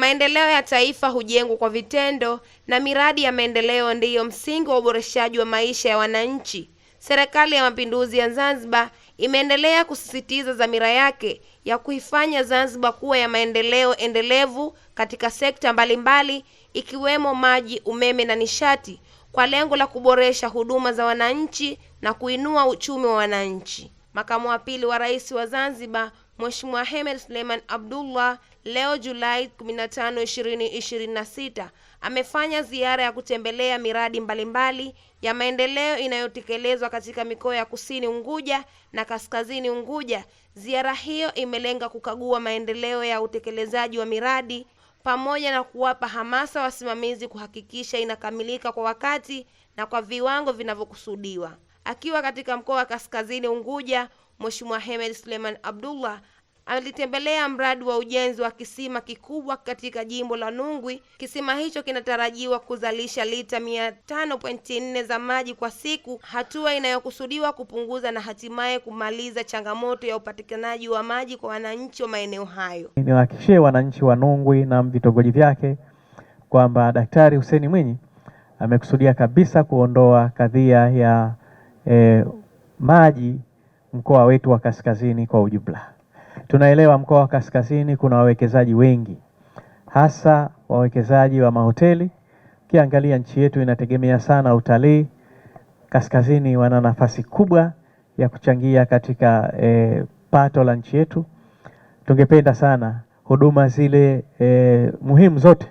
Maendeleo ya taifa hujengwa kwa vitendo na miradi ya maendeleo ndiyo msingi wa uboreshaji wa maisha ya wananchi. Serikali ya Mapinduzi ya Zanzibar imeendelea kusisitiza dhamira yake ya kuifanya Zanzibar kuwa ya maendeleo endelevu katika sekta mbalimbali ikiwemo maji, umeme na nishati kwa lengo la kuboresha huduma za wananchi na kuinua uchumi wa wananchi. Makamu wa pili wa Rais wa Zanzibar, Mheshimiwa Hemed Suleiman Abdullah, leo Julai 15, 2026 amefanya ziara ya kutembelea miradi mbalimbali ya maendeleo inayotekelezwa katika mikoa ya Kusini Unguja na Kaskazini Unguja. Ziara hiyo imelenga kukagua maendeleo ya utekelezaji wa miradi pamoja na kuwapa hamasa wasimamizi kuhakikisha inakamilika kwa wakati na kwa viwango vinavyokusudiwa. Akiwa katika mkoa wa Kaskazini Unguja, Mheshimiwa Hemed Suleiman Abdullah alitembelea mradi wa ujenzi wa kisima kikubwa katika jimbo la Nungwi. Kisima hicho kinatarajiwa kuzalisha lita 500.4 za maji kwa siku, hatua inayokusudiwa kupunguza na hatimaye kumaliza changamoto ya upatikanaji wa maji kwa wananchi wa maeneo hayo. Niwahakikishie wananchi wa Nungwi na vitongoji vyake kwamba Daktari Hussein Mwinyi amekusudia kabisa kuondoa kadhia ya maji mkoa wetu wa Kaskazini kwa ujumla. Tunaelewa mkoa wa Kaskazini kuna wawekezaji wengi, hasa wawekezaji wa mahoteli. Ukiangalia nchi yetu inategemea sana utalii. Kaskazini wana nafasi kubwa ya kuchangia katika pato la nchi yetu. Tungependa sana huduma zile muhimu zote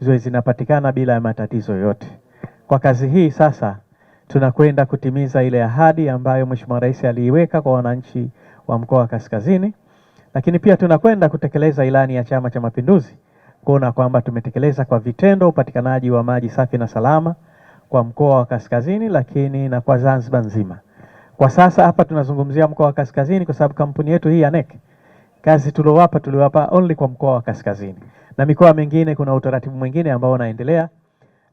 ziwe zinapatikana bila matatizo yote. Kwa kazi hii sasa tunakwenda kutimiza ile ahadi ambayo Mheshimiwa Rais aliiweka kwa wananchi wa mkoa wa Kaskazini, lakini pia tunakwenda kutekeleza ilani ya Chama cha Mapinduzi kuona kwamba tumetekeleza kwa vitendo upatikanaji wa maji safi na salama kwa mkoa wa Kaskazini, lakini na kwa Zanzibar nzima. Kwa sasa hapa tunazungumzia mkoa wa Kaskazini kwa sababu kampuni yetu hii ya NEC kazi tuliwapa only kwa mkoa wa Kaskazini, na mikoa mingine kuna utaratibu mwingine ambao unaendelea,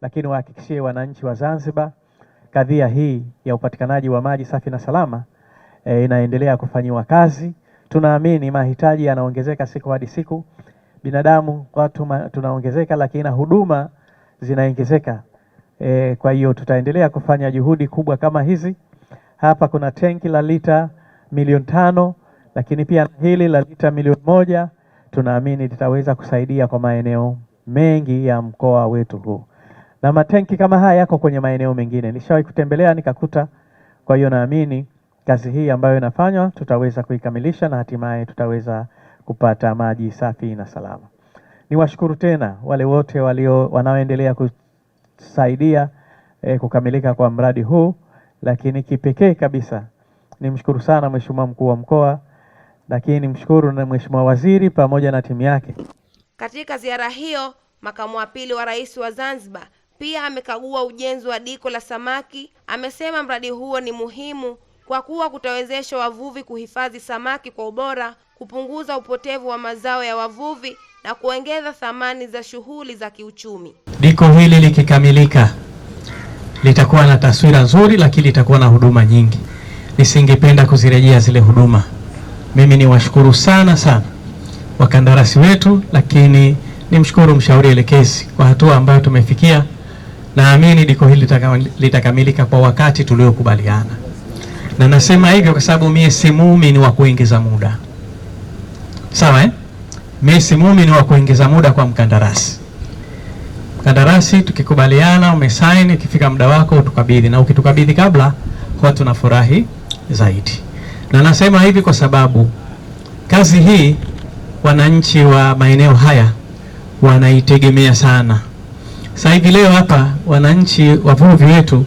lakini wahakikishie wananchi wa Zanzibar kadhia hii ya upatikanaji wa maji safi na salama inaendelea kufanyiwa kazi. Tunaamini mahitaji yanaongezeka siku hadi siku, binadamu watu tunaongezeka, lakini na huduma zinaongezeka. Kwa hiyo tutaendelea kufanya juhudi kubwa kama hizi. Hapa kuna tenki la lita 500,000, lakini pia hili la lita 1,000,000 tunaamini litaweza kusaidia kwa maeneo mengi ya mkoa wetu huu. Na matenki kama haya yako kwenye maeneo mengine. Nishawahi kutembelea nikakuta. Kwa hiyo naamini kazi hii ambayo inafanywa tutaweza kuikamilisha na hatimaye tutaweza kupata maji safi na salama. Niwashukuru tena wale wote wanaoendelea kusaidia kukamilika kwa mradi huu, lakini kipekee kabisa nimshukuru sana Mheshimiwa Mkuu wa Mkoa, lakini nimshukuru na Mheshimiwa Waziri pamoja na timu yake. Katika ziara hiyo, Makamu wa pili wa Rais wa Zanzibar pia amekagua ujenzi wa diko la samaki. Amesema mradi huo ni muhimu kwa kuwa kutawezesha wavuvi kuhifadhi samaki kwa ubora, kupunguza upotevu wa mazao ya wavuvi na kuongeza thamani za shughuli za kiuchumi. Diko hili likikamilika litakuwa na taswira nzuri, lakini litakuwa na huduma nyingi. Nisingependa kuzirejea zile huduma. Mimi ni washukuru sana wakandarasi wetu, lakini nimshukuru mshauri elekezi kwa hatua ambayo tumefikia. Naamini diko hili litakamilika kwa wakati tuliokubaliana. Na nasema hivyo kwa sababu mimi si muumini wa kuongeza muda. Sawa Mimi si muumini wa kuongeza muda kwa mkandarasi. Mkandarasi tukikubaliana, umesaini, ikifika muda wako utukabidhi, na ukitukabidhi kabla huwa tunafurahi zaidi. Na nasema hivi kwa sababu kazi hii wananchi wa maeneo haya wanaitegemea sana. Sasa hivi leo hapa wananchi wavuvi wetu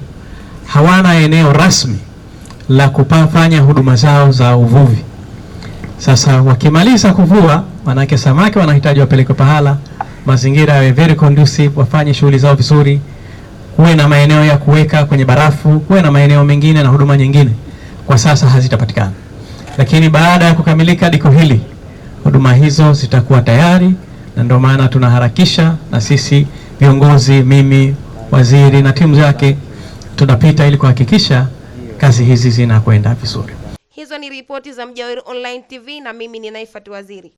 hawana eneo rasmi la kufanya huduma zao za uvuvi. Sasa wakimaliza kuvua, manake samaki wanahitaji wapeleke pahala, mazingira yawe very conducive, wafanye shughuli zao vizuri, kuwe na maeneo ya kuweka kwenye barafu, kuwe na maeneo mengine na huduma nyingine. Kwa sasa hazitapatikana. Lakini baada ya kukamilika diko hili, huduma hizo zitakuwa tayari, na ndio maana tunaharakisha, na sisi viongozi, mimi, waziri na timu zake tunapita ili kuhakikisha kazi hizi zinakwenda vizuri. Hizo ni ripoti za Mjaweri Online TV na mimi ni Naifat Waziri.